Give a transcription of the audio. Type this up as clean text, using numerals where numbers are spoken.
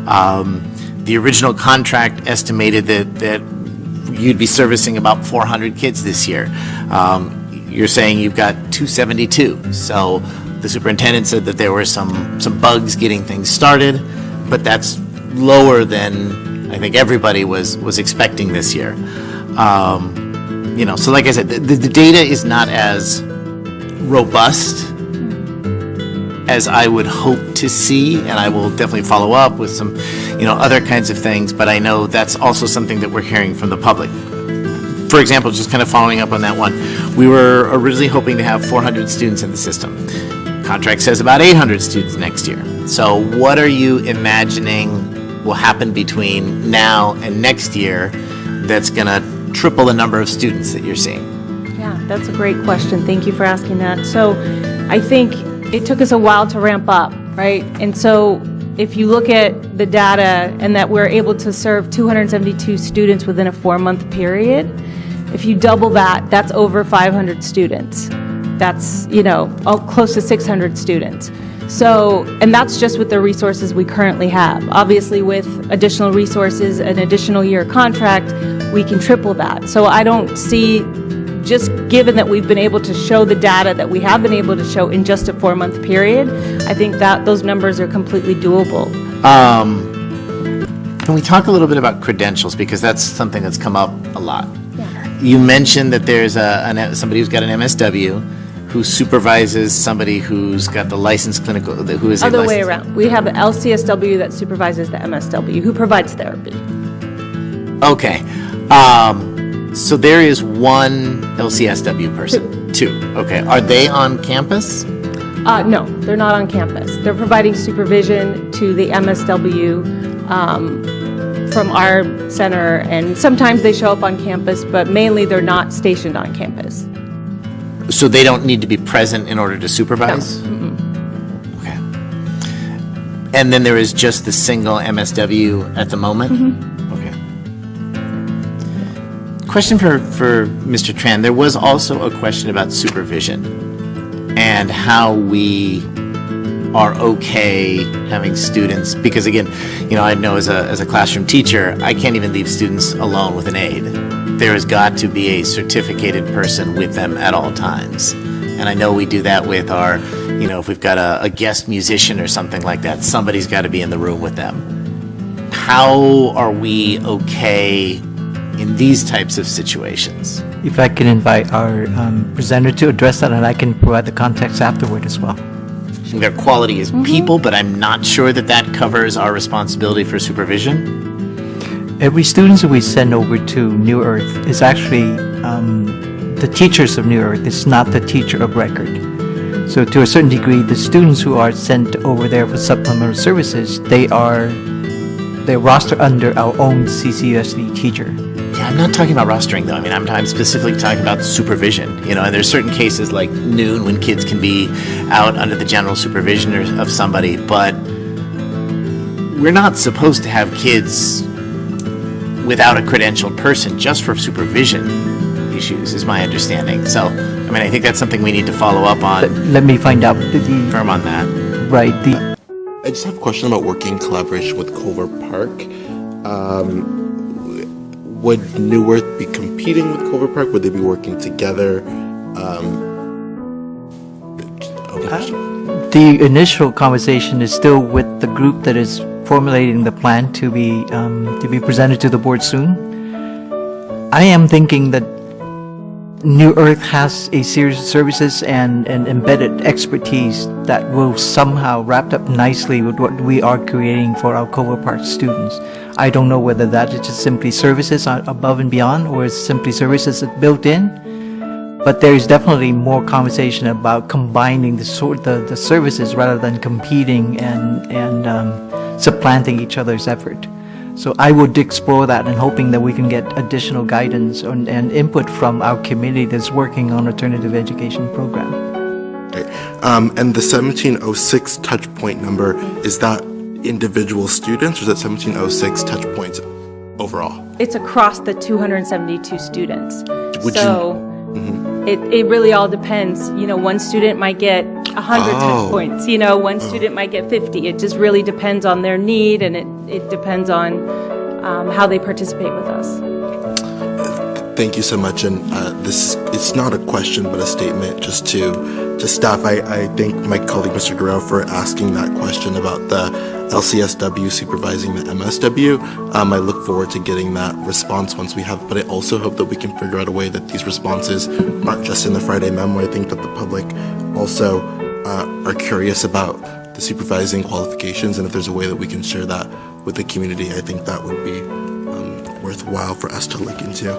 The original contract estimated that you'd be servicing about 400 kids this year. You're saying you've got 272. So the superintendent said that there were some bugs getting things started, but that's lower than I think everybody was expecting this year. So like I said, the data is not as robust as I would hope to see, and I will definitely follow up with some, other kinds of things, but I know that's also something that we're hearing from the public. For example, just kind of following up on that one, we were originally hoping to have 400 students in the system. Contract says about 800 students next year. So what are you imagining will happen between now and next year that's going to triple the number of students that you're seeing? Yeah, that's a great question. Thank you for asking that. So I think it took us a while to ramp up, right? And so if you look at the data and that we're able to serve 272 students within a 4-month period, if you double that, that's over 500 students. That's, close to 600 students. So, and that's just with the resources we currently have. Obviously, with additional resources, an additional year contract, we can triple that. So I don't see, just given that we've been able to show the data that we have been able to show in just a 4-month period, I think that those numbers are completely doable. Can we talk a little bit about credentials, because that's something that's come up a lot? Yeah. You mentioned that there's somebody who's got an MSW who supervises somebody who's got the licensed clinical, who is Other way around. We have an LCSW that supervises the MSW, who provides therapy. Okay. So there is one LCSW person? Two. Okay. Are they on campus? No, they're not on campus. They're providing supervision to the MSW from our center, and sometimes they show up on campus, but mainly they're not stationed on campus. So they don't need to be present in order to supervise? No. Okay. And then there is just the single MSW at the moment? Okay. Question for Mr. Tran. There was also a question about supervision and how we are okay having students, because again, I know as a classroom teacher, I can't even leave students alone with an aide. There has got to be a certificated person with them at all times. And I know we do that with our, if we've got a guest musician or something like that, somebody's got to be in the room with them. How are we okay in these types of situations? If I can invite our presenter to address that, and I can provide the context afterward as well. Their quality as people, but I'm not sure that covers our responsibility for supervision. Every student that we send over to New Earth is actually the teachers of New Earth. It's not the teacher of record. So to a certain degree, the students who are sent over there for supplemental services, they're rostered under our own CCUSD teacher. Yeah, I'm not talking about rostering though. I'm specifically talking about supervision. And there's certain cases like noon when kids can be out under the general supervision of somebody, but we're not supposed to have kids without a credentialed person just for supervision issues, is my understanding. So, I think that's something we need to follow up on. Let me find out. Firm on that. Right. I just have a question about working in collaboration with Culver Park. Would New Earth be competing with Culver Park? Would they be working together? The initial conversation is still with the group that is formulating the plan to be presented to the board soon. I am thinking that New Earth has a series of services and embedded expertise that will somehow wrap up nicely with what we are creating for our Culver Park students. I don't know whether that is just simply services above and beyond, or is simply services built in, but there is definitely more conversation about combining the services rather than competing and supplanting each other's effort. So I would explore that, and hoping that we can get additional guidance and input from our committee that's working on alternative education program. Okay. And the 1706 touch point number, is that individual students, or is that 1706 touch points overall? It's across the 272 students. It really all depends. One student might get 100 touch points. One student might get 50. It just really depends on their need, and it depends on how they participate with us. Thank you so much. And it's not a question, but a statement just to staff. I thank my colleague, Mr. Guerrero, for asking that question about the LCSW supervising the MSW. I look forward to getting that response once we have, but I also hope that we can figure out a way that these responses aren't just in the Friday memo. I think that the public also are curious about the supervising qualifications, and if there's a way that we can share that with the community, I think that would be worthwhile for us to look into.